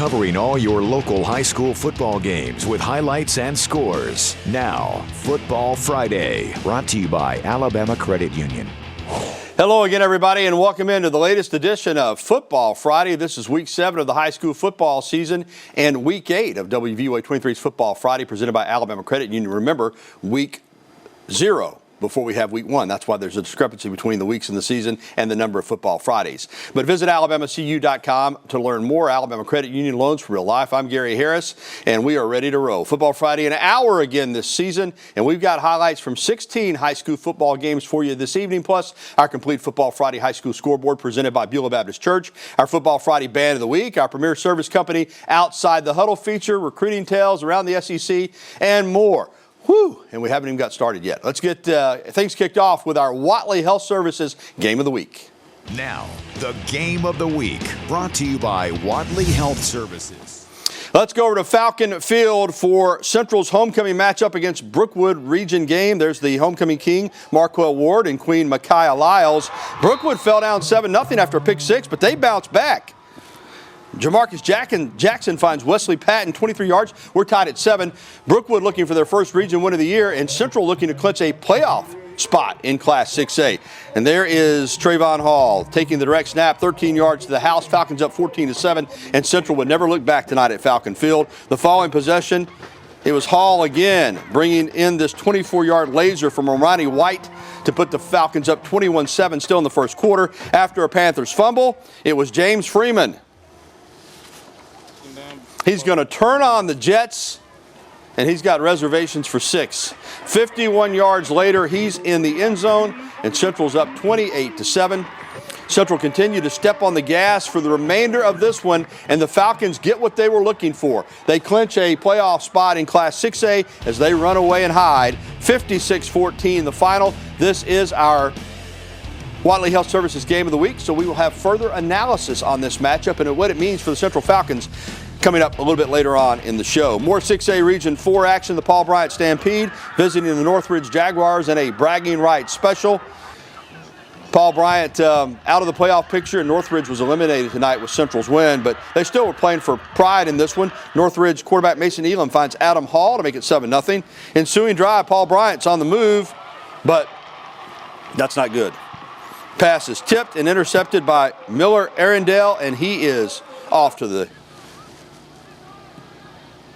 covering all your local high school football games with highlights and scores. Now, Football Friday, brought to you by Alabama Credit Union. Hello again, everybody, and welcome into the latest edition of Football Friday. This is Week 7 of the high school football season and Week 8 of WVUA 23's Football Friday, presented by Alabama Credit Union. Remember, Week 0 before we have Week 1. That's why there's a discrepancy between the weeks in the season and the number of Football Fridays. But visit alabamacu.com to learn more. Alabama Credit Union loans for real life. I'm Gary Harris, and we are ready to roll. Football Friday, an hour again this season, and we've got highlights from 16 high school football games for you this evening, plus our complete Football Friday high school scoreboard presented by Beulah Baptist Church, our Football Friday Band of the Week, our premier service company Outside the Huddle feature, recruiting tales around the SEC, and more. Whew, and we haven't even got started yet. Let's get things kicked off with our Watley Health Services Game of the Week. Now, the Game of the Week, brought to you by Watley Health Services. Let's go over to Falcon Field for Central's homecoming matchup against Brookwood Region game. There's the homecoming king, Marquell Ward, and Queen Micaiah Lyles. Brookwood fell down 7-0 after a pick 6, but they bounced back. Jamarcus Jackson finds Wesley Patton 23 yards. We're tied at 7. Brookwood looking for their first region win of the year, and Central looking to clinch a playoff spot in Class 6A. And there is Trayvon Hall taking the direct snap, 13 yards to the house. Falcons up 14-7, and Central would never look back tonight at Falcon Field. The following possession, it was Hall again, bringing in this 24-yard laser from Romani White to put the Falcons up 21-7 still in the first quarter. After a Panthers fumble, it was James Freeman. He's going to turn on the Jets, and he's got reservations for 6. 51 yards later, he's in the end zone, and Central's up 28-7. Central continued to step on the gas for the remainder of this one, and the Falcons get what they were looking for. They clinch a playoff spot in Class 6A as they run away and hide. 56-14 the final. This is our Watley Health Services Game of the Week, so we will have further analysis on this matchup and what it means for the Central Falcons coming up a little bit later on in the show. More 6A Region 4 action, the Paul Bryant Stampede visiting the Northridge Jaguars in a bragging rights special. Paul Bryant out of the playoff picture, and Northridge was eliminated tonight with Central's win, but they still were playing for pride in this one. Northridge quarterback Mason Elam finds Adam Hall to make it 7-0. Ensuing drive, Paul Bryant's on the move, but that's not good. Pass is tipped and intercepted by Miller Arundel, and he is off to the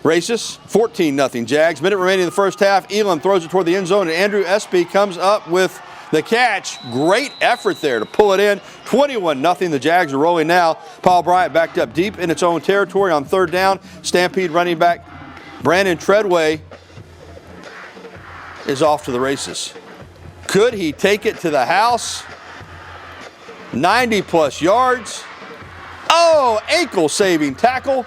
races. 14-0 Jags. Minute remaining in the first half. Elam throws it toward the end zone, and Andrew Espy comes up with the catch. Great effort there to pull it in. 21-0. The Jags are rolling now. Paul Bryant backed up deep in its own territory on third down. Stampede running back Brandon Treadway is off to the races. Could he take it to the house? 90-plus yards. Oh, ankle-saving tackle.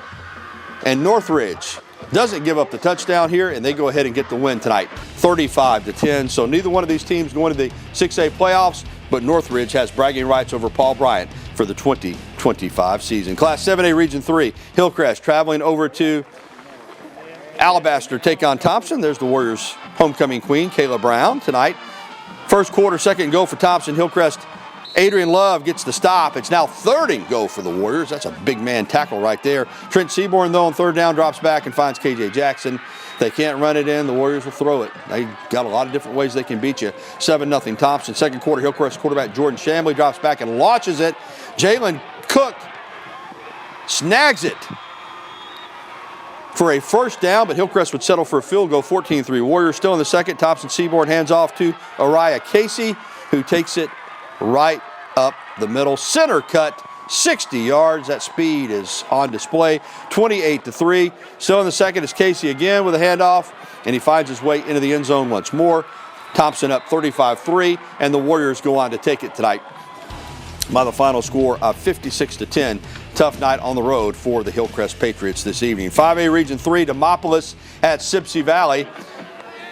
And Northridge doesn't give up the touchdown here, and they go ahead and get the win tonight, 35-10. So neither one of these teams going to the 6A playoffs, but Northridge has bragging rights over Paul Bryant for the 2025 season. Class 7A Region 3, Hillcrest traveling over to Alabaster take on Thompson. There's the Warriors' homecoming queen, Kayla Brown, tonight. First quarter, second goal for Thompson. Hillcrest, Adrian Love gets the stop. It's now third and go for the Warriors. That's a big man tackle right there. Trent Seaborn, though, on third down, drops back and finds KJ Jackson. They can't run it in. The Warriors will throw it. They got a lot of different ways they can beat you. 7-0 Thompson. Second quarter, Hillcrest quarterback Jordan Shambly drops back and launches it. Jalen Cook snags it for a first down, but Hillcrest would settle for a field goal. 14-3 Warriors. Still in the second, Thompson Seaborn hands off to Ariah Casey, who takes it right up the middle. Center cut, 60 yards. That speed is on display. 28-3. Still in the second is Casey again with a handoff, and he finds his way into the end zone once more. Thompson up 35-3, and the Warriors go on to take it tonight by the final score of 56-10. Tough night on the road for the Hillcrest Patriots this evening. 5A Region 3, Demopolis at SIPSEY Valley.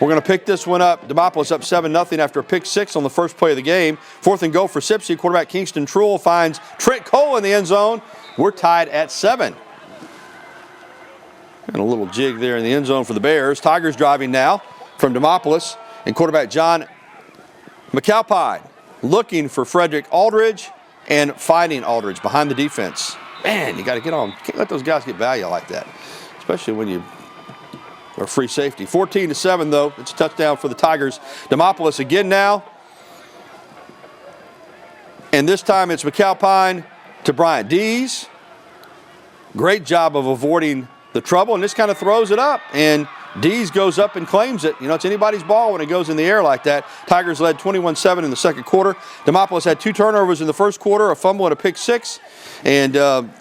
We're going to pick this one up. Demopolis up 7-0 after a pick 6 on the first play of the game. Fourth and go for SIPSEY. Quarterback Kingston Truell finds Trent Cole in the end zone. We're tied at 7. And a little jig there in the end zone for the Bears. Tigers driving now from Demopolis. And quarterback John McAlpine looking for Frederick Aldridge and finding Aldridge behind the defense. Man, you got to get on. Can't let those guys get value like that, especially when you are free safety. 14-7, though. It's a touchdown for the Tigers. Demopolis again now. And this time it's McAlpine to Bryant. Dees, great job of avoiding the trouble, and this kind of throws it up. And Dees goes up and claims it. You know, it's anybody's ball when it goes in the air like that. Tigers led 21-7 in the second quarter. Demopolis had 2 turnovers in the first quarter, a fumble and a pick 6. And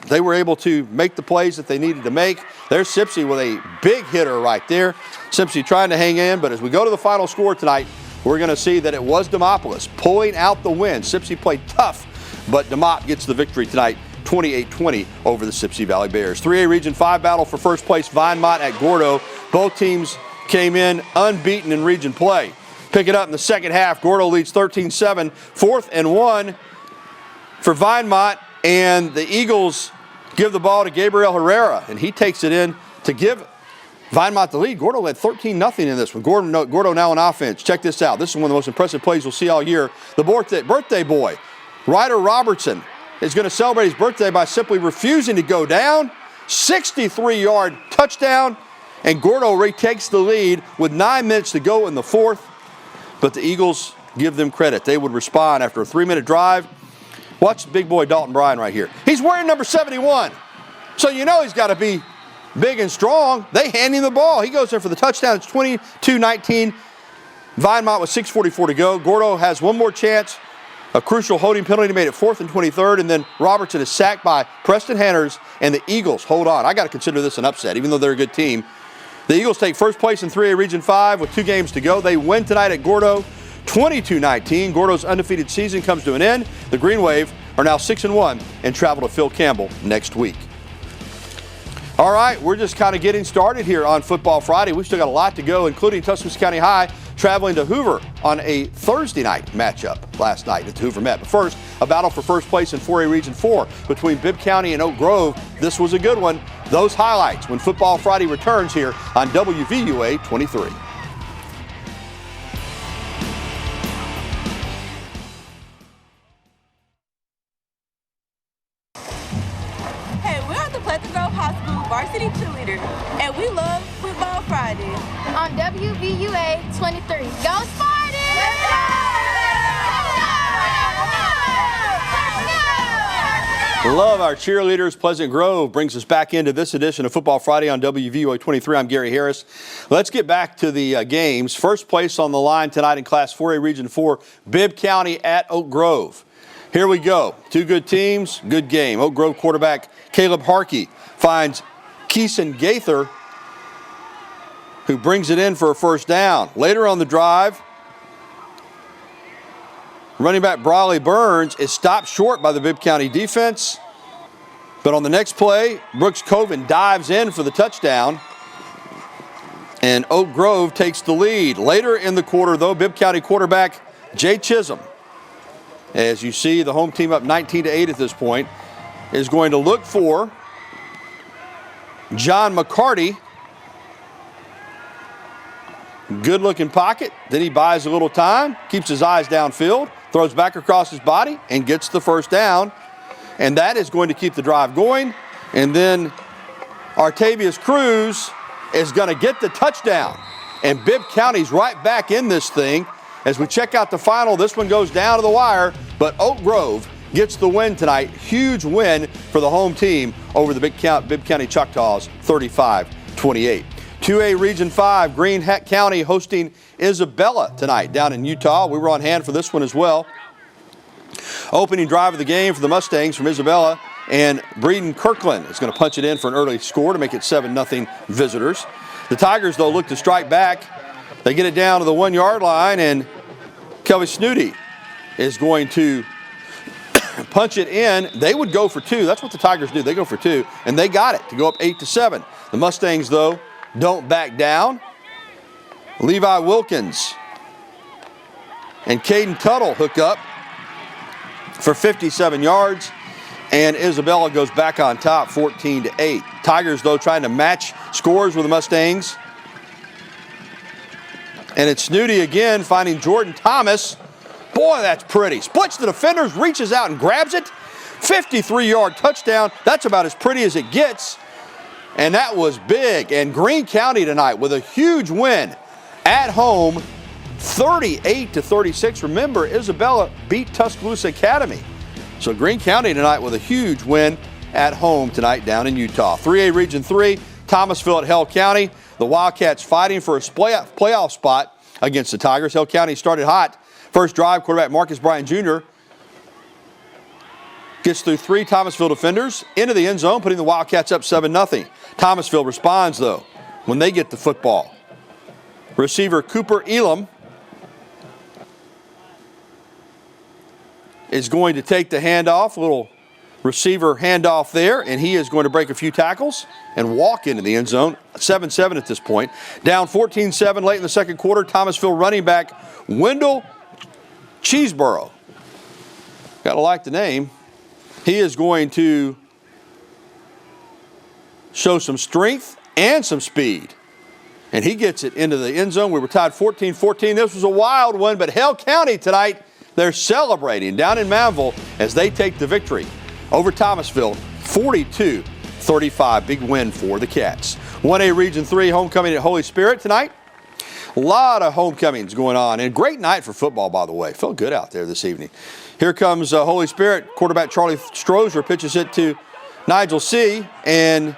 they were able to make the plays that they needed to make. There's SIPSEY with a big hitter right there. SIPSEY trying to hang in, but as we go to the final score tonight, we're going to see that it was Demopolis pulling out the win. SIPSEY played tough, but Demop gets the victory tonight, 28-20 over the SIPSEY Valley Bears. 3A Region 5 battle for first place, VINEMONT at GORDO. Both teams came in unbeaten in region play. Pick it up in the second half. GORDO leads 13-7, 4th and 1 for VINEMONT, and the Eagles give the ball to Gabriel Herrera, and he takes it in to give VINEMONT the lead. GORDO led 13-0 in this one. GORDO now on offense. Check this out. This is one of the most impressive plays you'll see all year. The birthday boy, Ryder Robertson, is going to celebrate his birthday by simply refusing to go down. 63-yard touchdown, and GORDO retakes the lead with 9 minutes to go in the fourth. But the Eagles give them credit. They would respond after a 3-minute drive. Watch big boy Dalton Bryan right here. He's wearing number 71, so you know he's got to be big and strong. They hand him the ball. He goes there for the touchdown. It's 22-19. VINEMONT with 6:44 to go. GORDO has one more chance. A crucial holding penalty made it 4th and 23rd, and then Robertson is sacked by Preston Hanners, and the Eagles hold on. I got to consider this an upset, even though they're a good team. The Eagles take first place in 3A Region 5 with 2 games to go. They win tonight at GORDO, 22-19. GORDO's undefeated season comes to an end. The Green Wave are now 6-1 and travel to Phil Campbell next week. All right, we're just kind of getting started here on Football Friday. We've still got a lot to go, including Tuscaloosa County High traveling to Hoover on a Thursday night matchup last night at Hoover Met. But first, a battle for first place in 4A Region 4 between Bibb County and Oak Grove. This was a good one. Those highlights when Football Friday returns here on WVUA 23. Varsity cheerleader, and we love Football Friday on WVUA 23. Go Spartans! Love our cheerleaders. Pleasant Grove brings us back into this edition of Football Friday on WVUA 23. I'm Gary Harris. Let's get back to the games. First place on the line tonight in Class 4A Region 4, Bibb County at Oak Grove. Here we go. 2 good teams, good game. Oak Grove quarterback Caleb Harkey finds Keeson Gaither, who brings it in for a first down. Later on the drive, running back Brawley Burns is stopped short by the Bibb County defense. But on the next play, Brooks Coven dives in for the touchdown, and Oak Grove takes the lead. Later in the quarter, though, Bibb County quarterback Jay Chisholm, as you see the home team up 19-8 at this point, is going to look for John McCarty. Good looking pocket. Then he buys a little time, keeps his eyes downfield, throws back across his body, and gets the first down. And that is going to keep the drive going. And then Artavius Cruz is going to get the touchdown. And Bibb County's right back in this thing. As we check out the final, this one goes down to the wire, but Oak Grove gets the win tonight. Huge win for the home team over the Bibb County Choctaws, 35-28. 2A Region 5, Greene County hosting Isabella tonight down in Utah. We were on hand for this one as well. Opening drive of the game for the Mustangs from Isabella, and Breeden Kirkland is going to punch it in for an early score to make it 7-0 visitors. The Tigers, though, look to strike back. They get it down to the 1-yard line, and Kelby Snooty is going to punch it in. They would go for 2. That's what the Tigers do. They go for 2, and they got it to go up 8-7. The Mustangs, though, don't back down. Levi Wilkins and Caden Tuttle hook up for 57 yards, and Isabella goes back on top 14-8. Tigers, though, trying to match scores with the Mustangs. And it's Snooty again, finding Jordan Thomas. Boy, that's pretty. Splits the defenders, reaches out and grabs it. 53-yard touchdown. That's about as pretty as it gets. And that was big. And Greene County tonight with a huge win at home, 38-36. Remember, Isabella beat Tuscaloosa Academy. So Greene County tonight with a huge win at home tonight down in Utah. 3A Region 3, Thomasville at HALE County. The Wildcats fighting for a playoff spot against the Tigers. HALE County started hot. First drive, quarterback Marcus Bryant Jr. gets through 3 Thomasville defenders into the end zone, putting the Wildcats up 7-0. Thomasville responds, though, when they get the football. Receiver Cooper Elam is going to take the handoff, a little receiver handoff there, and he is going to break a few tackles and walk into the end zone. 7-7 at this point. Down 14-7 late in the second quarter. Thomasville running back Wendell Cheeseborough. Got to like the name. He is going to show some strength and some speed. And he gets it into the end zone. We were tied 14-14. This was a wild one, but HALE County tonight, they're celebrating down in Manville as they take the victory over Thomasville, 42-35. Big win for the Cats. 1A Region 3 homecoming at Holy Spirit tonight. A lot of homecomings going on. And great night for football, by the way. Felt good out there this evening. Here comes Holy Spirit. Quarterback Charlie Strozer pitches it to Nigel C. And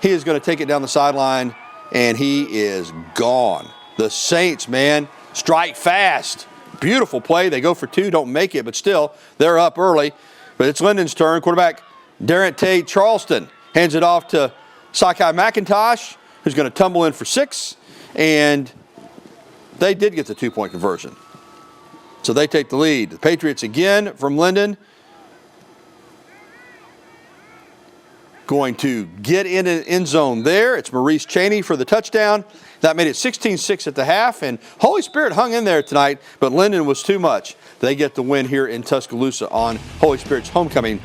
he is going to take it down the sideline. And he is gone. The Saints, man, strike fast. Beautiful play. They go for 2, don't make it, but still, they're up early. But it's Linden's turn. Quarterback Darrent Charleston hands it off to Sakai McIntosh, who's going to tumble in for 6. And they did get the 2-point conversion. So they take the lead. The Patriots again from Linden. Going to get in an end zone there. It's Maurice Cheney for the touchdown. That made it 16-6 at the half, and Holy Spirit hung in there tonight, but Linden was too much. They get the win here in Tuscaloosa on Holy Spirit's homecoming,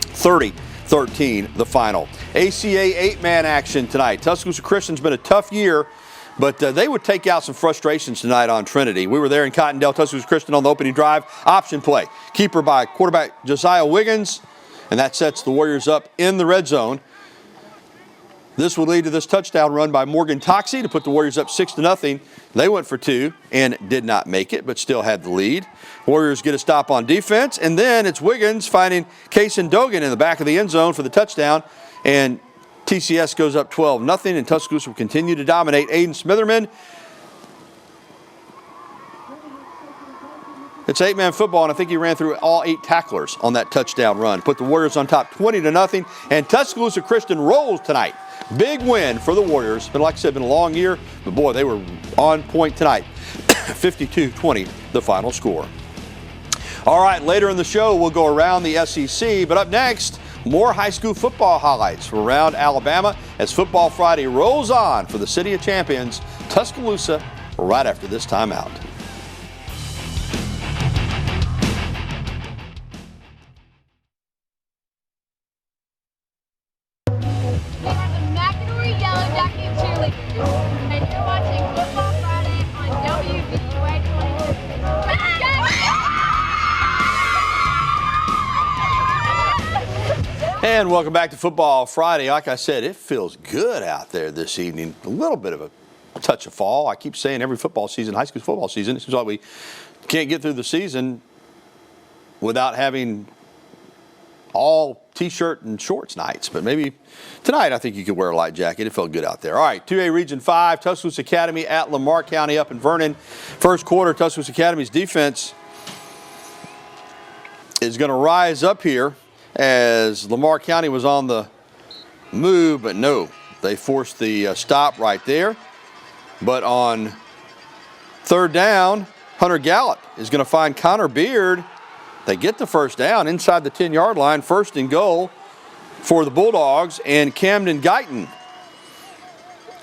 30-13 the final. ACA 8-man action tonight. Tuscaloosa Christian's been a tough year, but they would take out some frustrations tonight on Trinity. We were there in Cottondale. Tuscaloosa Christian on the opening drive. Option play. Keeper by quarterback Josiah Wiggins, and that sets the Warriors up in the red zone. This would lead to this touchdown run by Morgan Toxey to put the Warriors up 6-0. They went for 2 and did not make it, but still had the lead. Warriors get a stop on defense, and then it's Wiggins finding Kaysen Dogan in the back of the end zone for the touchdown, and TCS goes up 12-0, and Tuscaloosa will continue to dominate. Aiden Smitherman. It's 8-man football, and I think he ran through all 8 tacklers on that touchdown run. Put the Warriors on top 20-0, and Tuscaloosa Christian rolls tonight. Big win for the Warriors. But like I said, been a long year, but boy, they were on point tonight. 52-20, the final score. All right, later in the show, we'll go around the SEC, but up next, more high school football highlights from around Alabama as Football Friday rolls on for the City of Champions, Tuscaloosa, right after this timeout. We are the MCADORY Yellow Jacket Cheerleaders, and you're watching Football Friday on WVUA 22. And welcome back to Football Friday. Like I said, it feels good out there this evening. A little bit of a touch of fall. I keep saying every football season, high school football season, it seems like we can't get through the season without having all T-shirt and shorts nights. But maybe tonight I think you could wear a light jacket. It felt good out there. All right, 2A Region 5, Tuscaloosa Academy at Lamar County up in Vernon. First quarter, Tuscaloosa Academy's defense is going to rise up here as Lamar County was on the move, but no, they forced the stop right there. But on third down, Hunter Gallup is going to find Connor Beard. They get the first down inside the 10-yard line, 1st and goal for the Bulldogs, and Camden Guyton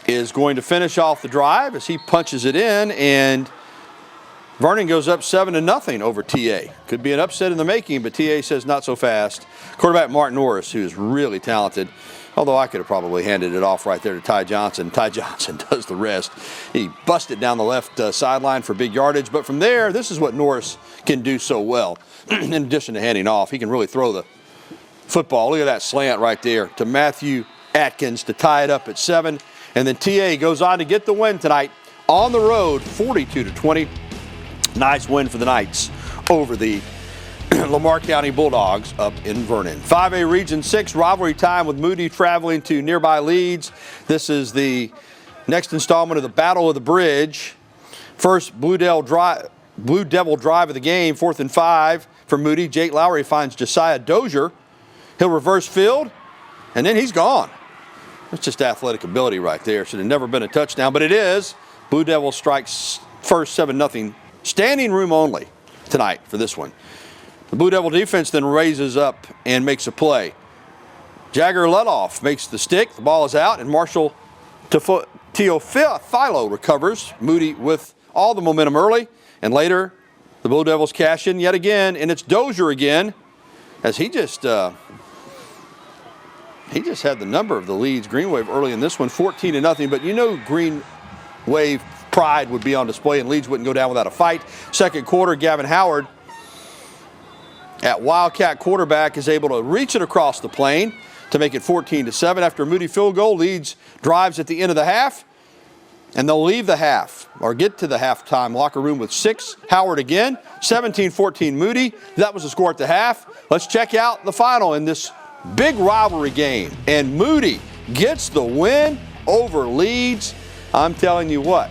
is going to finish off the drive as he punches it in, and Vernon goes up 7-0 over TA. Could be an upset in the making, but TA says not so fast. Quarterback Martin Norris, who is really talented, although I could have probably handed it off right there to Ty Johnson. Ty Johnson does the rest. He busted down the left sideline for big yardage, but from there, this is what Norris can do so well. In addition to handing off, he can really throw the football. Look at that slant right there to Matthew Atkins to tie it up at 7. And then TA goes on to get the win tonight on the road, 42-20. Nice win for the Knights over the Lamar County Bulldogs up in Vernon. 5A Region 6 rivalry time with Moody traveling to nearby Leeds. This is the next installment of the Battle of the Bridge. First Blue Devil drive of the game, 4th and 5 for Moody. Jake Lowry finds Josiah Dozier. He'll reverse field, and then he's gone. That's just athletic ability right there. Should have never been a touchdown, but it is. Blue Devil strikes first 7-0. Standing room only tonight for this one. The Blue Devil defense then raises up and makes a play. Jagger Ledoff makes the stick. The ball is out, and Marshall Teofilo recovers. Moody with all the momentum early, and later the Blue Devils cash in yet again, and it's Dozier again, as he just had the number of the Leeds Green Wave early in this one, 14-0. But you know Green Wave pride would be on display, and Leeds wouldn't go down without a fight. Second quarter, Gavin Howard at Wildcat quarterback is able to reach it across the plane to make it 14-7. After a Moody field goal, Leeds drives at the end of the half, and they'll leave the half or get to the halftime locker room with 6. Howard again, 17-14 Moody. That was the score at the half. Let's check out the final in this big rivalry game, and Moody gets the win over Leeds. I'm telling you what,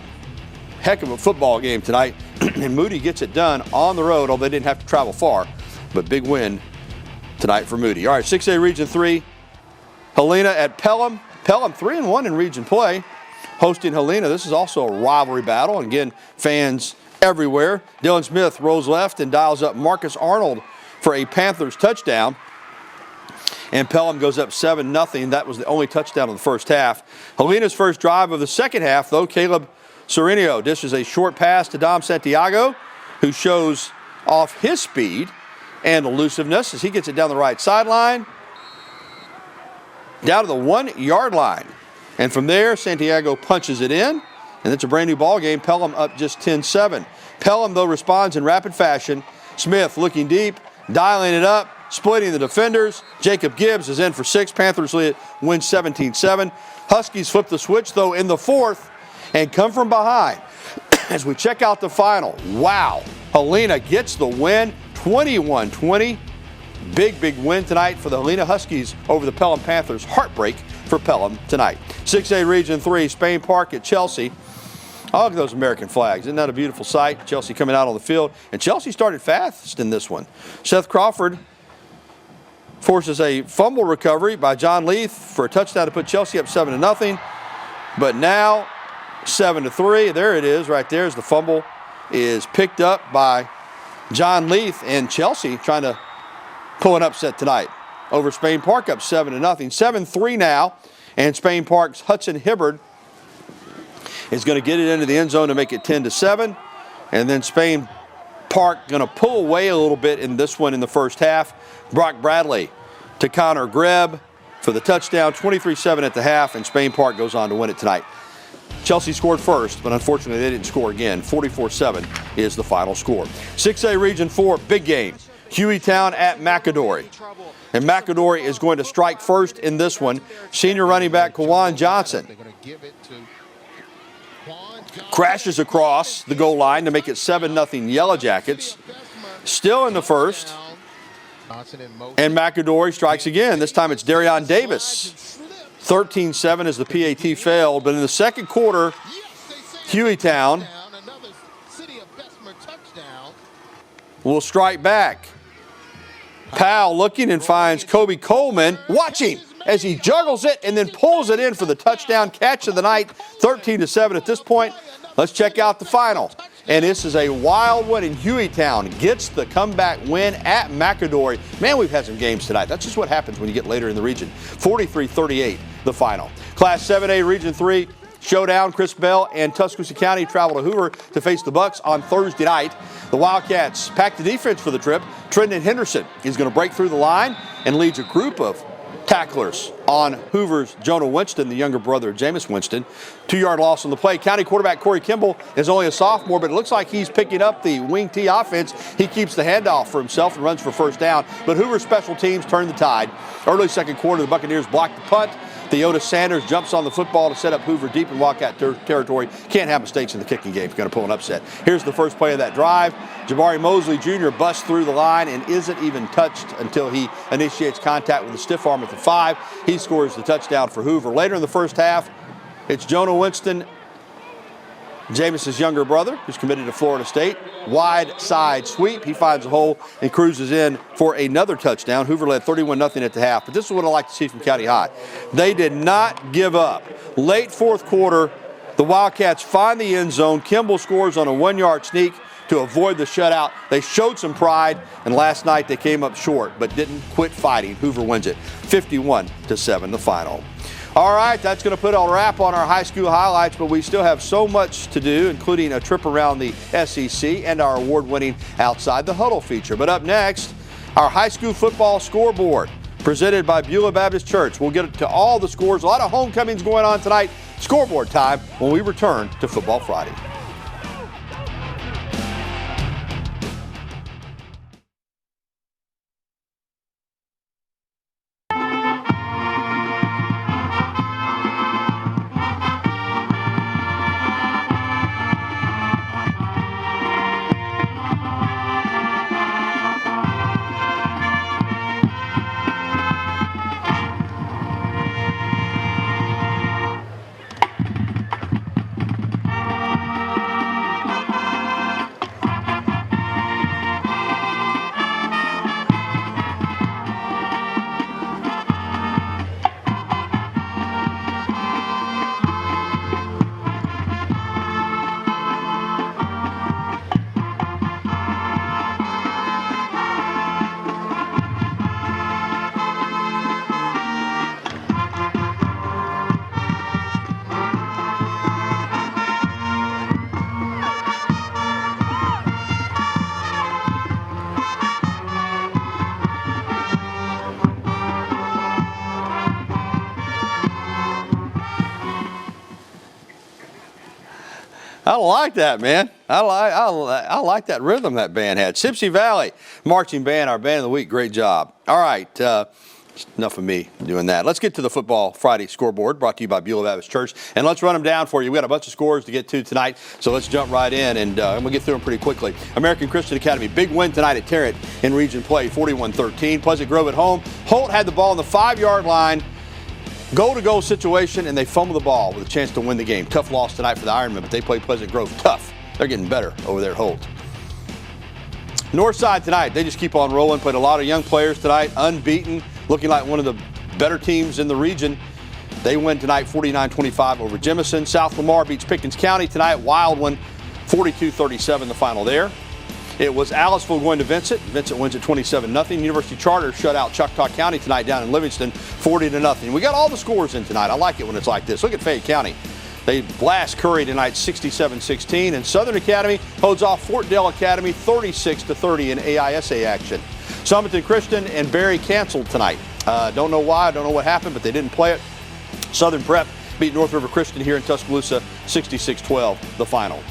heck of a football game tonight, and Moody gets it done on the road, although they didn't have to travel far, but big win tonight for Moody. All right, 6A Region 3, Helena at Pelham. Pelham 3-1 in region play, hosting Helena. This is also a rivalry battle, and again, fans everywhere. Dylan Smith rolls left and dials up Marcus Arnold for a Panthers touchdown. And Pelham goes up 7-0. That was the only touchdown of the first half. Helena's first drive of the second half, though, Caleb Serenio dishes a short pass to Dom Santiago, who shows off his speed and elusiveness as he gets it down the right sideline, down to the 1-yard line. And from there, Santiago punches it in, and it's a brand new ball game. Pelham up just 10-7. Pelham, though, responds in rapid fashion. Smith looking deep, dialing it up, splitting the defenders. Jacob Gibbs is in for 6. Panthers win 17-7. Huskies flip the switch, though, in the 4th and come from behind. As we check out the final, wow, Helena gets the win, 21-20. Big win tonight for the Helena Huskies over the Pelham Panthers. Heartbreak for Pelham tonight. 6A Region 3, Spain Park at Chelsea. Oh, look at those American flags. Isn't that a beautiful sight? Chelsea coming out on the field. And Chelsea started fast in this one. Seth Crawford forces a fumble recovery by John Leith for a touchdown to put Chelsea up 7-0. But now 7-3. There it is right there as the fumble is picked up by John Leith, and Chelsea trying to pull an upset tonight over Spain Park, up 7-0. 7-3 now, and Spain Park's Hudson Hibbard is going to get it into the end zone to make it 10-7. And then Spain Park going to pull away a little bit in this one in the first half. Brock Bradley to Connor Greb for the touchdown, 23-7 at the half, and Spain Park goes on to win it tonight. Chelsea scored first, but unfortunately they didn't score again. 44-7 is the final score. 6A Region 4, big game. Hueytown at McADORY. And McADORY is going to strike first in this one. Senior running back Kawan Johnson crashes across the goal line to make it 7-0 Yellow Jackets. Still in the first. And McADORY strikes again. This time it's Darion Davis. 13-7 as the PAT failed. But in the second quarter, Hueytown will strike back. Powell looking and finds Kobe Coleman. Watching as he juggles it and then pulls it in for the touchdown catch of the night. 13-7 at this point. Let's check out the final. And this is a wild one, and Hueytown gets the comeback win at McADORY. Man, we've had some games tonight. That's just what happens when you get later in the region. 43-38, the final. Class 7A Region 3 showdown. Chris Bell and Tuscaloosa County travel to Hoover to face the Bucks on Thursday night. The Wildcats pack the defense for the trip. Trenton Henderson is going to break through the line and leads a group of tacklers on Hoover's Jonah Winston, the younger brother of Jameis Winston. 2-yard loss on the play. County quarterback Corey Kimball is only a sophomore, but it looks like he's picking up the wing T offense. He keeps the handoff for himself and runs for first down. But Hoover's special teams turned the tide. Early second quarter, the Buccaneers blocked the punt. Theodis Sanders jumps on the football to set up Hoover deep in walkout territory. Can't have mistakes in the kicking game if you're going to pull an upset. Here's the first play of that drive. Jabari Mosley Jr. busts through the line and isn't even touched until he initiates contact with a stiff arm at the 5. He scores the touchdown for Hoover. Later in the first half, it's Jonah Winston, Jameis's younger brother, who's committed to Florida State. Wide side sweep. He finds a hole and cruises in for another touchdown. Hoover led 31-0 at the half. But this is what I like to see from County High. They did not give up. Late fourth quarter, the Wildcats find the end zone. Kimball scores on a 1-yard sneak to avoid the shutout. They showed some pride, and last night they came up short, but didn't quit fighting. Hoover wins it 51-7, the final. All right, that's going to put a wrap on our high school highlights, but we still have so much to do, including a trip around the SEC and our award-winning Outside the Huddle feature. But up next, our high school football scoreboard, presented by Beulah Baptist Church. We'll get to all the scores. A lot of homecomings going on tonight. Scoreboard time when we return to Football Friday. I like that, man. I like that rhythm that band had. SIPSEY Valley Marching Band, our band of the week. Great job. All right, enough of me doing that. Let's get to the Football Friday scoreboard, brought to you by Beulah Baptist Church, and let's run them down for you. We got a bunch of scores to get to tonight, so let's jump right in, and we'll get through them pretty quickly. American Christian Academy, big win tonight at Tarrant in region play, 41-13. Pleasant Grove at home. Holt had the ball on the 5-yard line. Goal-to-goal situation, and they fumble the ball with a chance to win the game. Tough loss tonight for the Ironmen, but they play Pleasant Grove tough. They're getting better over there at Holt. Northside tonight, they just keep on rolling. Played a lot of young players tonight, unbeaten, looking like one of the better teams in the region. They win tonight 49-25 over Jemison. South Lamar beats Pickens County tonight. Wild one, 42-37 the final there. It was Aliceville going to Vincent. Vincent wins at 27-0. University Charter shut out Choctaw County tonight down in Livingston, 40-0. We got all the scores in tonight. I like it when it's like this. Look at Fayette County. They blast Curry tonight, 67-16. And Southern Academy holds off Fort Dale Academy, 36-30 in AISA action. Summerton Christian and Berry canceled tonight. Don't know why. Don't know what happened, but they didn't play it. Southern Prep beat North River Christian here in Tuscaloosa, 66-12, the final.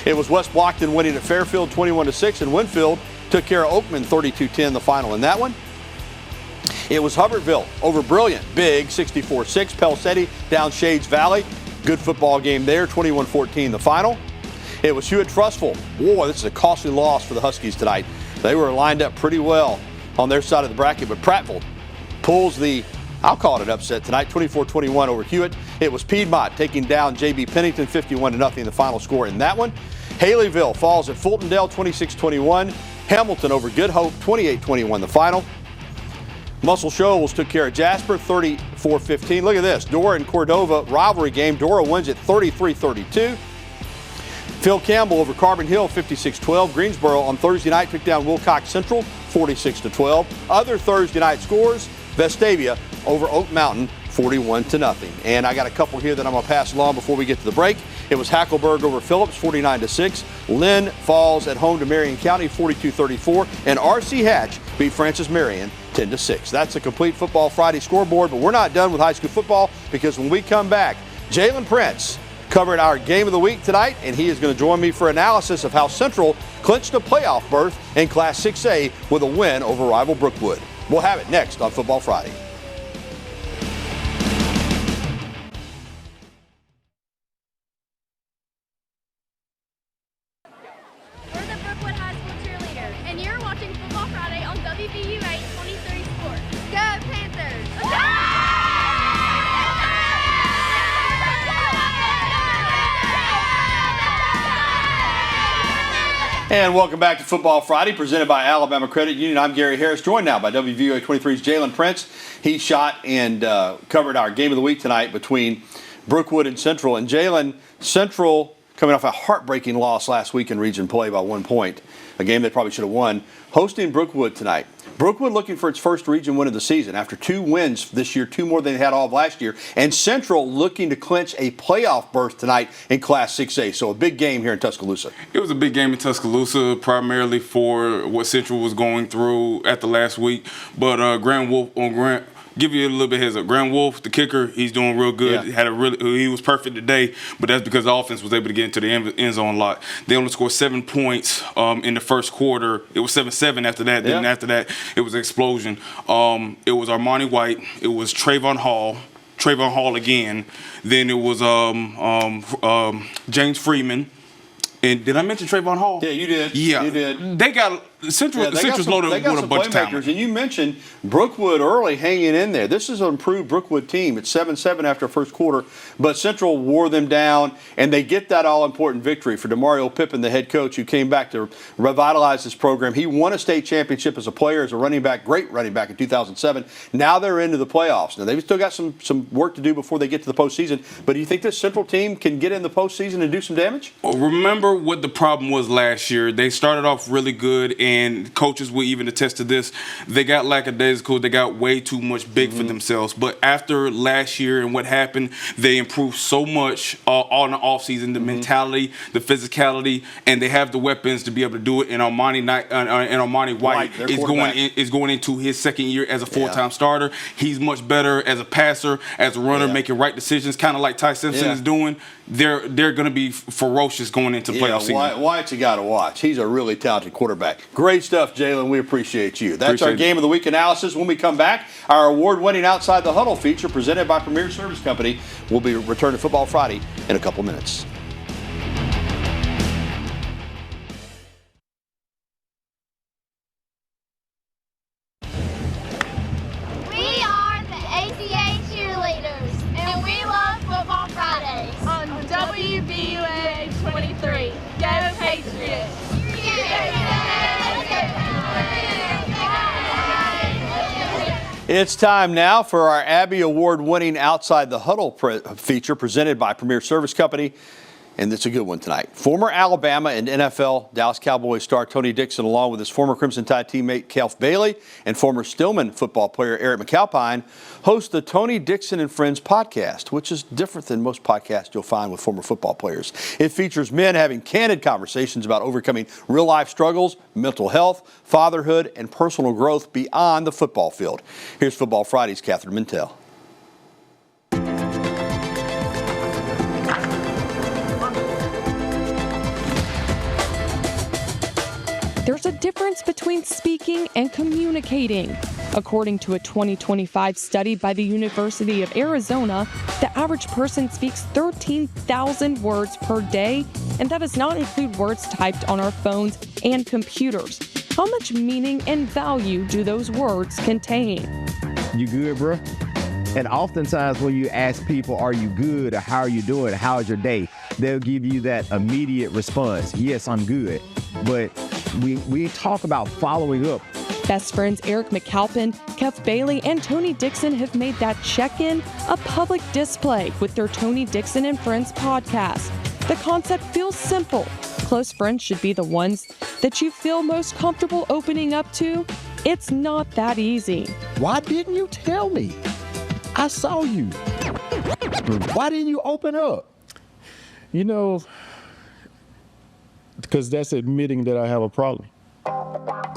It was West Blockton winning at Fairfield 21-6, and Winfield took care of Oakman 32-10 the final in that one. It was Hubbardsville over Brilliant, big 64-6. Pell City down Shades Valley. Good football game there, 21-14 the final. It was Hewitt Trustful. Whoa, this is a costly loss for the Huskies tonight. They were lined up pretty well on their side of the bracket, but Prattville pulls the, I'll call it an upset tonight, 24-21 over Hewitt. It was Piedmont taking down J.B. Pennington 51-0 the final score in that one. Haleyville falls at Fultondale 26-21. Hamilton over Good Hope 28-21 the final. Muscle Shoals took care of Jasper 34-15. Look at this, Dora and Cordova rivalry game. Dora wins at 33-32. Phil Campbell over Carbon Hill 56-12. Greensboro on Thursday night took down Wilcox Central 46-12. Other Thursday night scores, Vestavia over Oak Mountain 41-0. And I got a couple here that I'm going to pass along before we get to the break. It was Hackleburg over Phillips 49-6. Lynn falls at home to Marion County 42-34. And R.C. Hatch beat Francis Marion 10-6. That's a complete Football Friday scoreboard, but we're not done with high school football because when we come back, Jalen Prince covered our game of the week tonight, and he is going to join me for analysis of how Central clinched a playoff berth in Class 6A with a win over rival Brookwood. We'll have it next on Football Friday. We're the Brookwood High School cheerleaders, and you're watching Football Friday on WVUA 23 Sports. Go Panthers! And welcome back to Football Friday, presented by Alabama Credit Union. I'm Gary Harris, joined now by WVUA 23's Jalen Prince. He shot and covered our game of the week tonight between Brookwood and Central. And Jalen, Central coming off a heartbreaking loss last week in region play by 1 point, a game they probably should have won, hosting Brookwood tonight. Brookwood looking for its first region win of the season after 2 wins this year, 2 more than they had all of last year. And Central looking to clinch a playoff berth tonight in Class 6A. So a big game here in Tuscaloosa. It was a big game in Tuscaloosa, primarily for what Central was going through at the last week. But give you a little bit of heads up. Grant Wolf, the kicker, he's doing real good. Yeah. He was perfect today, but that's because the offense was able to get into the end zone a lot. They only scored 7 points in the first quarter. It was 7-7 after that. Yeah. Then after that, it was an explosion. It was Armani White. It was Trayvon Hall again. Then it was James Freeman. And did I mention Trayvon Hall? Yeah, you did. Yeah, you did. They got Central's loaded with a bunch of talent. And you mentioned Brookwood early hanging in there. This is an improved Brookwood team. It's 7-7 after first quarter, but Central wore them down, and they get that all-important victory for DeMario Pippin, the head coach, who came back to revitalize this program. He won a state championship as a player, as a running back, great running back in 2007. Now they're into the playoffs. Now they've still got some work to do before they get to the postseason, but do you think this Central team can get in the postseason and do some damage? Well, remember what the problem was last year. They started off really good, and coaches will even attest to this. They got lackadaisical. They got way too much big for themselves. But after last year and what happened, they improved so much on the offseason, the mentality, the physicality, and they have the weapons to be able to do it. And Armani White is going into his second year as a full-time starter. He's much better as a passer, as a runner, making right decisions, kind of like Ty Simpson is doing. They're going to be ferocious going into playoff season. White's a guy to watch. He's a really talented quarterback. Great stuff, Jalen. We appreciate you. That's our Game of the Week analysis. When we come back, our award-winning Outside the Huddle feature presented by Premier Service Company will be returned to Football Friday in a couple minutes. We are the ACA cheerleaders, and we love Football Fridays On WVUA 23. Go Patriots! It's time now for our Abby Award-winning Outside the Huddle feature presented by Premier Service Company, and it's a good one tonight. Former Alabama and NFL Dallas Cowboys star Tony Dixon, along with his former Crimson Tide teammate Kelf Bailey and former Stillman football player Eric McAlpine, host the Tony Dixon and Friends podcast, which is different than most podcasts you'll find with former football players. It features men having candid conversations about overcoming real-life struggles, mental health, fatherhood, and personal growth beyond the football field. Here's Football Friday's Catherine Mintel. There's a difference between speaking and communicating. According to a 2025 study by the University of Arizona, the average person speaks 13,000 words per day, and that does not include words typed on our phones and computers. How much meaning and value do those words contain? You good, bro? And oftentimes when you ask people, are you good, or how are you doing, how's your day, they'll give you that immediate response, yes, I'm good. But we talk about following up. Best friends Eric McAlpine, Kelf Bailey, and Tony Dixon have made that check-in a public display with their Tony Dixon and Friends podcast. The concept feels simple. Close friends should be the ones that you feel most comfortable opening up to. It's not that easy. Why didn't you tell me? I saw you. Why didn't you open up? You know, because that's admitting that I have a problem.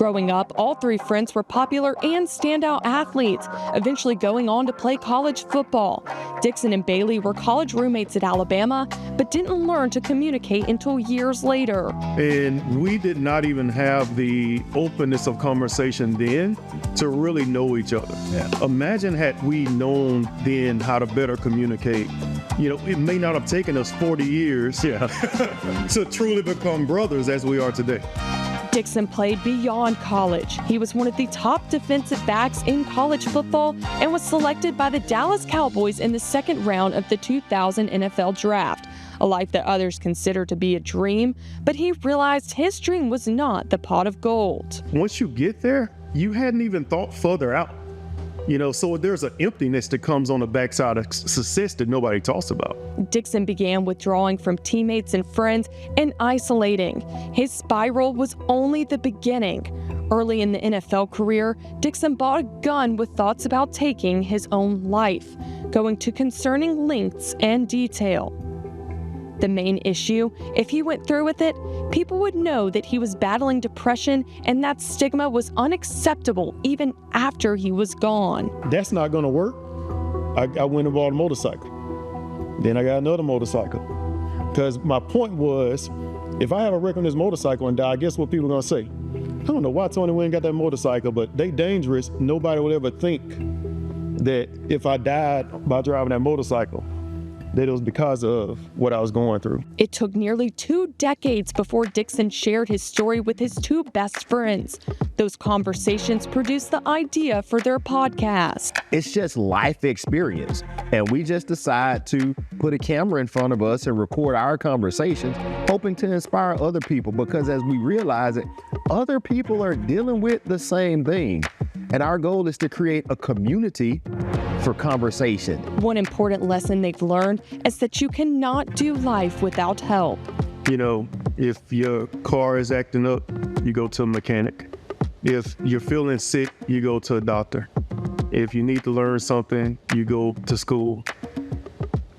Growing up, all three friends were popular and standout athletes, eventually going on to play college football. Dixon and Bailey were college roommates at Alabama, but didn't learn to communicate until years later. And we did not even have the openness of conversation then to really know each other. Yeah. Imagine had we known then how to better communicate. You know, it may not have taken us 40 years to truly become brothers as we are today. Dixon played beyond college. He was one of the top defensive backs in college football and was selected by the Dallas Cowboys in the second round of the 2000 NFL Draft. A life that others consider to be a dream, but he realized his dream was not the pot of gold. Once you get there, you hadn't even thought further out. You know, so there's an emptiness that comes on the backside of success that nobody talks about. Dixon began withdrawing from teammates and friends and isolating. His spiral was only the beginning. Early in the NFL career, Dixon bought a gun with thoughts about taking his own life, going to concerning lengths and detail. The main issue, if he went through with it, people would know that he was battling depression and that stigma was unacceptable even after he was gone. That's not gonna work. I went and bought a motorcycle. Then I got another motorcycle. Because my point was, if I have a wreck on this motorcycle and die, guess what people are gonna say? I don't know why Tony went and got that motorcycle, but they dangerous. Nobody would ever think that if I died by driving that motorcycle, that it was because of what I was going through. It took nearly 2 decades before Dixon shared his story with his 2 best friends. Those conversations produced the idea for their podcast. It's just life experience. And we just decide to put a camera in front of us and record our conversations, hoping to inspire other people, because as we realize it, other people are dealing with the same thing. And our goal is to create a community for conversation. One important lesson they've learned is that you cannot do life without help. You know, if your car is acting up, you go to a mechanic. If you're feeling sick, you go to a doctor. If you need to learn something, you go to school.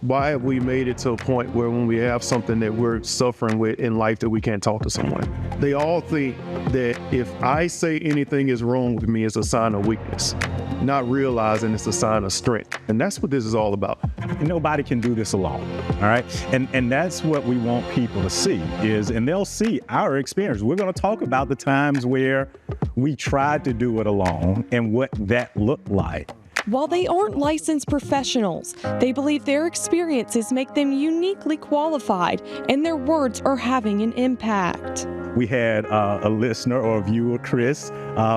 Why have we made it to a point where when we have something that we're suffering with in life that we can't talk to someone? They all think that if I say anything is wrong with me, it's a sign of weakness, not realizing it's a sign of strength. And that's what this is all about. Nobody can do this alone, all right? And that's what we want people to see is, and they'll see our experience. We're gonna talk about the times where we tried to do it alone and what that looked like. While they aren't licensed professionals, they believe their experiences make them uniquely qualified and their words are having an impact. We had a listener or a viewer, Chris,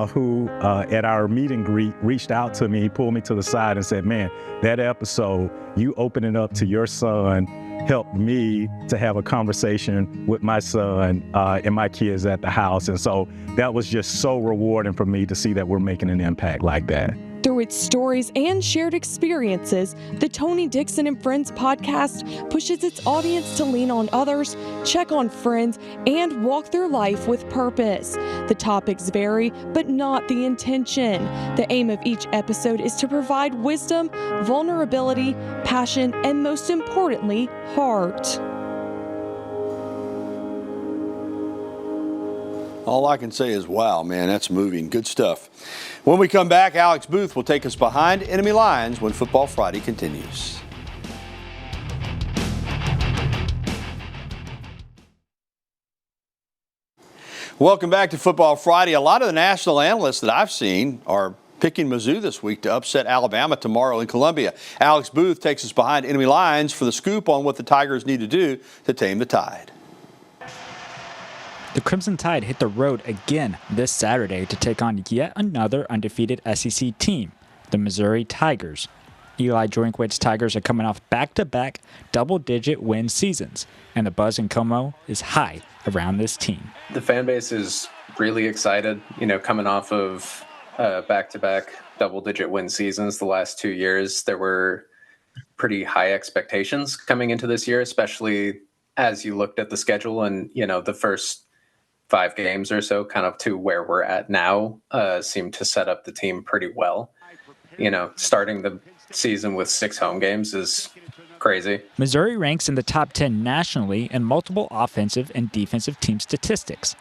who at our meet and greet reached out to me, pulled me to the side and said, man, that episode, you opening up to your son helped me to have a conversation with my son and my kids at the house. And so that was just so rewarding for me to see that we're making an impact like that. Through its stories and shared experiences, the Tony Dixon and Friends podcast pushes its audience to lean on others, check on friends, and walk through life with purpose. The topics vary, but not the intention. The aim of each episode is to provide wisdom, vulnerability, passion, and most importantly, heart. All I can say is, wow, man, that's moving. Good stuff. When we come back, Alex Booth will take us behind enemy lines when Football Friday continues. Welcome back to Football Friday. A lot of the national analysts that I've seen are picking Mizzou this week to upset Alabama tomorrow in Columbia. Alex Booth takes us behind enemy lines for the scoop on what the Tigers need to do to tame the Tide. The Crimson Tide hit the road again this Saturday to take on yet another undefeated SEC team, the Missouri Tigers. Eli Drinkwitz's Tigers are coming off back-to-back double-digit win seasons, and the buzz in Como is high around this team. The fan base is really excited, coming off of back-to-back double-digit win seasons the last 2 years. There were pretty high expectations coming into this year, especially as you looked at the schedule and, the first 5 games or so kind of to where we're at now seem to set up the team pretty well. Starting the season with 6 home games is crazy. Missouri ranks in the top 10 nationally in multiple offensive and defensive team statistics.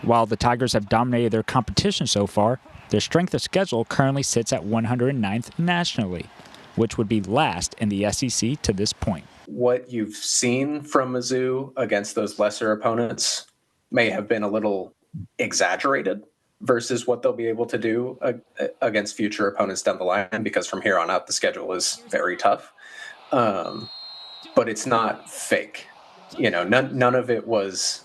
While the Tigers have dominated their competition so far, their strength of schedule currently sits at 109th nationally, which would be last in the SEC to this point. What you've seen from Mizzou against those lesser opponents may have been a little exaggerated versus what they'll be able to do against future opponents down the line, because from here on out, the schedule is very tough. But it's not fake. You know, none of it was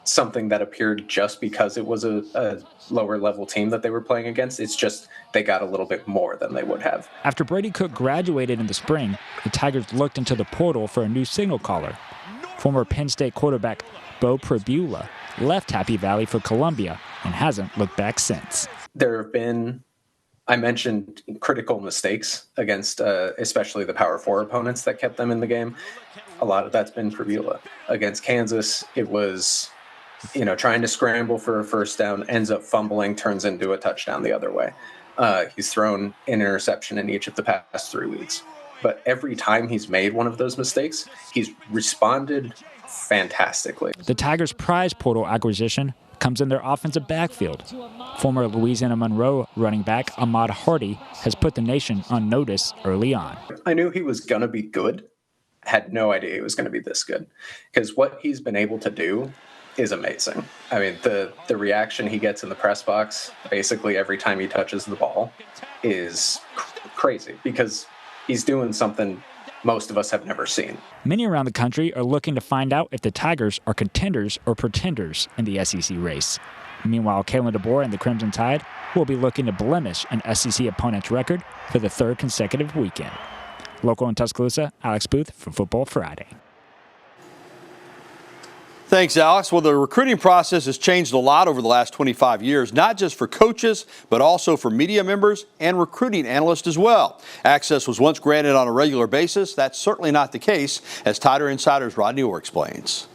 something that appeared just because it was a lower level team that they were playing against. It's just they got a little bit more than they would have. After Brady Cook graduated in the spring, the Tigers looked into the portal for a new signal caller. Former Penn State quarterback Bo Pribula left Happy Valley for Columbia and hasn't looked back since. There have been, I mentioned, critical mistakes against especially the Power 4 opponents that kept them in the game. A lot of that's been Pribula. Against Kansas, it was, you know, trying to scramble for a first down, ends up fumbling, turns into a touchdown the other way. He's thrown an interception in each of the past 3 weeks. But every time he's made one of those mistakes, he's responded fantastically. The Tigers' prize portal acquisition comes in their offensive backfield. Former Louisiana Monroe running back Ahmad Hardy has put the nation on notice early on. I knew he was going to be good. Had no idea he was going to be this good, because what he's been able to do is amazing. I mean, the reaction he gets in the press box basically every time he touches the ball is crazy, because he's doing something most of us have never seen. Many around the country are looking to find out if the Tigers are contenders or pretenders in the SEC race. Meanwhile, Kalen DeBoer and the Crimson Tide will be looking to blemish an SEC opponent's record for the third consecutive weekend. Local in Tuscaloosa, Alex Booth for Football Friday. Thanks, Alex. Well, the recruiting process has changed a lot over the last 25 years, not just for coaches, but also for media members and recruiting analysts as well. Access was once granted on a regular basis. That's certainly not the case, as Tider Insider's Rodney Orr explains.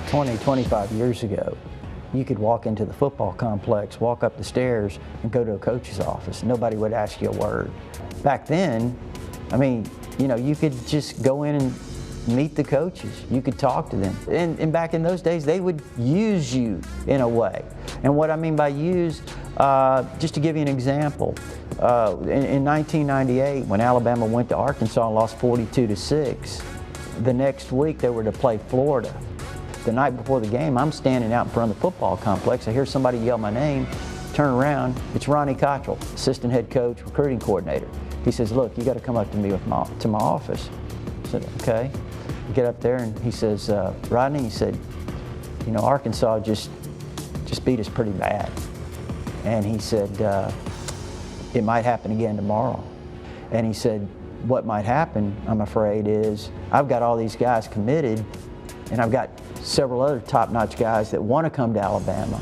25 years ago, you could walk into the football complex, walk up the stairs, and go to a coach's office. Nobody would ask you a word. Back then, I mean, you know, you could just go in and meet the coaches. You could talk to them. And back in those days, they would use you in a way. And what I mean by use, just to give you an example, in 1998, when Alabama went to Arkansas and lost 42-6, the next week they were to play Florida. The night before the game, I'm standing out in front of the football complex. I hear somebody yell my name, turn around. It's Ronnie Cottrell, assistant head coach, recruiting coordinator. He says, "Look, you got to come up to me to my office." I said, "Okay." I get up there and he says, "Rodney," he said, "you know, Arkansas just beat us pretty bad." And he said, "It might happen again tomorrow." And he said, "What might happen, I'm afraid, is I've got all these guys committed, and I've got several other top-notch guys that want to come to Alabama.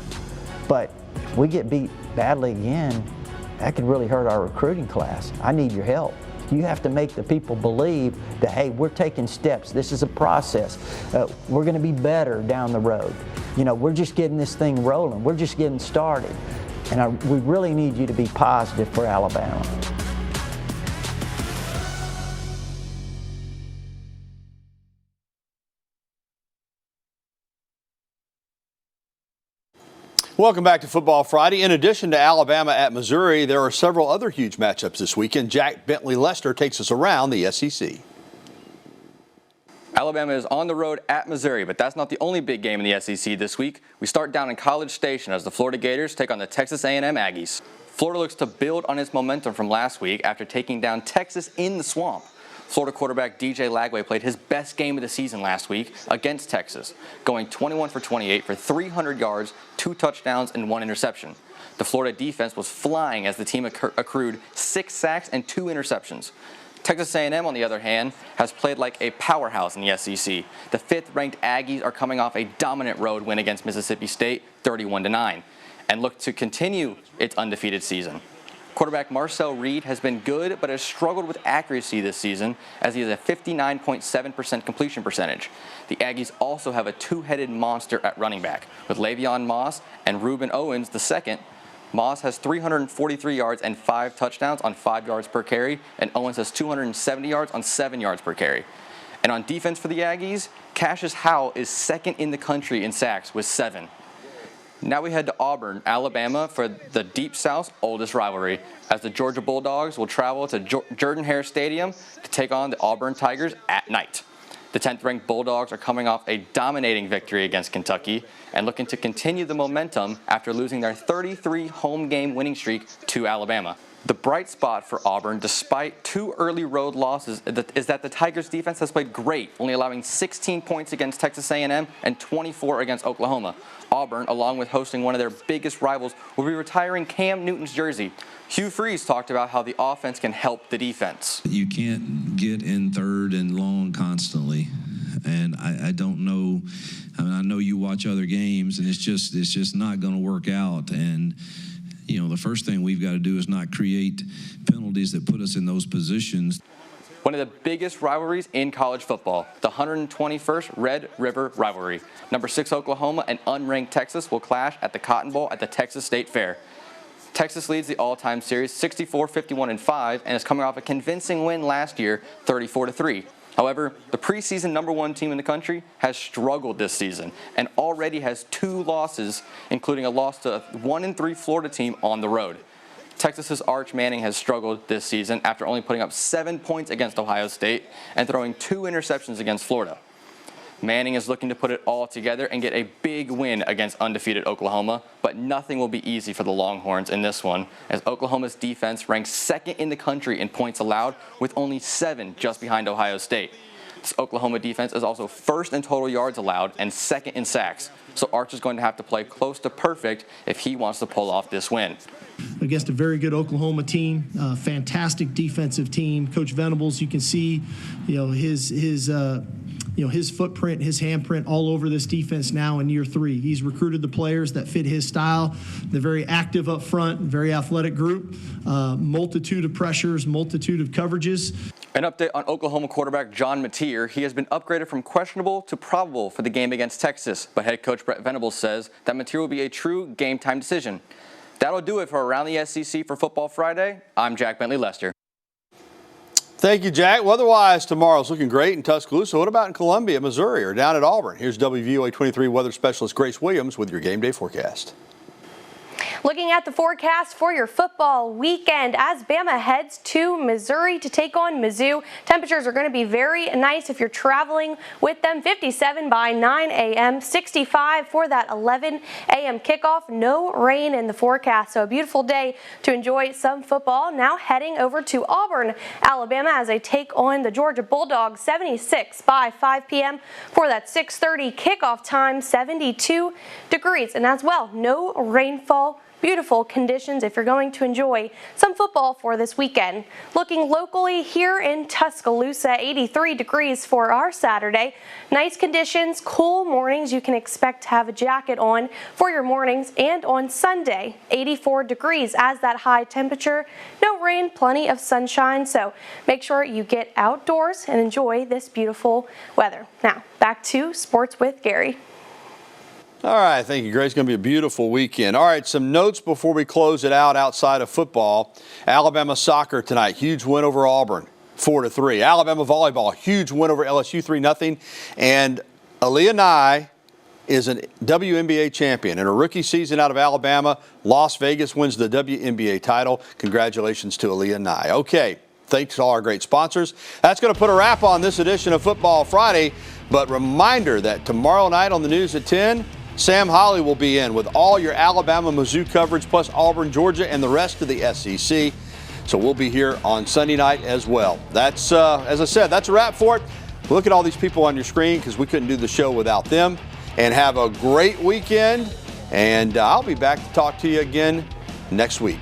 But if we get beat badly again, that could really hurt our recruiting class. I need your help. You have to make the people believe that, hey, we're taking steps. This is a process. We're going to be better down the road. You know, we're just getting this thing rolling. We're just getting started. And we really need you to be positive for Alabama." Welcome back to Football Friday. In addition to Alabama at Missouri, there are several other huge matchups this weekend. Jack Bentley Lester takes us around the SEC. Alabama is on the road at Missouri, but that's not the only big game in the SEC this week. We start down in College Station as the Florida Gators take on the Texas A&M Aggies. Florida looks to build on its momentum from last week after taking down Texas in the Swamp. Florida quarterback DJ Lagway played his best game of the season last week against Texas, going 21 for 28 for 300 yards, 2 touchdowns, and 1 interception. The Florida defense was flying as the team accrued 6 sacks and 2 interceptions. Texas A&M, on the other hand, has played like a powerhouse in the SEC. The 5th-ranked Aggies are coming off a dominant road win against Mississippi State, 31-9, and look to continue its undefeated season. Quarterback Marcel Reed has been good, but has struggled with accuracy this season, as he has a 59.7% completion percentage. The Aggies also have a 2-headed monster at running back, with Le'Veon Moss and Reuben Owens II, Moss has 343 yards and 5 touchdowns on 5 yards per carry, and Owens has 270 yards on 7 yards per carry. And on defense for the Aggies, Cassius Howell is second in the country in sacks with 7. Now we head to Auburn, Alabama for the Deep South's oldest rivalry, as the Georgia Bulldogs will travel to Jordan-Hare Stadium to take on the Auburn Tigers at night. The 10th-ranked Bulldogs are coming off a dominating victory against Kentucky and looking to continue the momentum after losing their 33 home game winning streak to Alabama. The bright spot for Auburn, despite 2 early road losses, is that the Tigers' defense has played great, only allowing 16 points against Texas A&M and 24 against Oklahoma. Auburn, along with hosting one of their biggest rivals, will be retiring Cam Newton's jersey. Hugh Freeze talked about how the offense can help the defense. You can't get in third and long constantly, and I don't know. I mean, I know you watch other games, and it's just not going to work out. And you know, the first thing we've got to do is not create penalties that put us in those positions. One of the biggest rivalries in college football, the 121st Red River rivalry. Number 6 Oklahoma and unranked Texas will clash at the Cotton Bowl at the Texas State Fair. Texas leads the all-time series 64-51-5 and is coming off a convincing win last year, 34-3. However, the preseason #1 team in the country has struggled this season and already has 2 losses, including a loss to a 1-3 Florida team on the road. Texas's Arch Manning has struggled this season after only putting up 7 points against Ohio State and throwing 2 interceptions against Florida. Manning is looking to put it all together and get a big win against undefeated Oklahoma, but nothing will be easy for the Longhorns in this one, as Oklahoma's defense ranks 2nd in the country in points allowed with only 7 just behind Ohio State. This Oklahoma defense is also 1st in total yards allowed and 2nd in sacks, so Arch is going to have to play close to perfect if he wants to pull off this win. Against a very good Oklahoma team, fantastic defensive team. Coach Venables, you can see, his footprint, his handprint all over this defense now in year 3. He's recruited the players that fit his style. They're very active up front, very athletic group, multitude of pressures, multitude of coverages. An update on Oklahoma quarterback John Mateer. He has been upgraded from questionable to probable for the game against Texas, but head coach Brett Venables says that Mateer will be a true game-time decision. That'll do it for Around the SEC for Football Friday. I'm Jack Bentley Lester. Thank you, Jack. Weather-wise, tomorrow's looking great in Tuscaloosa. What about in Columbia, Missouri, or down at Auburn? Here's WVUA 23 weather specialist Grace Williams with your game day forecast. Looking at the forecast for your football weekend as Bama heads to Missouri to take on Mizzou. Temperatures are going to be very nice if you're traveling with them. 57 by 9 a.m., 65 for that 11 a.m. kickoff. No rain in the forecast, so a beautiful day to enjoy some football. Now heading over to Auburn, Alabama as they take on the Georgia Bulldogs. 76 by 5 p.m. for that 6:30 kickoff time. 72 degrees, and as well, no rainfall. Beautiful conditions if you're going to enjoy some football for this weekend. Looking locally here in Tuscaloosa, 83 degrees for our Saturday. Nice conditions, cool mornings. You can expect to have a jacket on for your mornings. And on Sunday, 84 degrees as that high temperature. No rain, plenty of sunshine. So make sure you get outdoors and enjoy this beautiful weather. Now, back to Sports with Gary. All right, thank you, Grace. It's going to be a beautiful weekend. All right, some notes before we close it out outside of football. Alabama soccer tonight, huge win over Auburn, 4-3. Alabama volleyball, huge win over LSU, 3-0. And Aaliyah Nye is a WNBA champion. In a rookie season out of Alabama, Las Vegas wins the WNBA title. Congratulations to Aaliyah Nye. Okay, thanks to all our great sponsors. That's going to put a wrap on this edition of Football Friday. But reminder that tomorrow night on the news at 10, Sam Holly will be in with all your Alabama Mizzou coverage, plus Auburn, Georgia, and the rest of the SEC. So we'll be here on Sunday night as well. That's, as I said, that's a wrap for it. Look at all these people on your screen because we couldn't do the show without them. And have a great weekend. And I'll be back to talk to you again next week.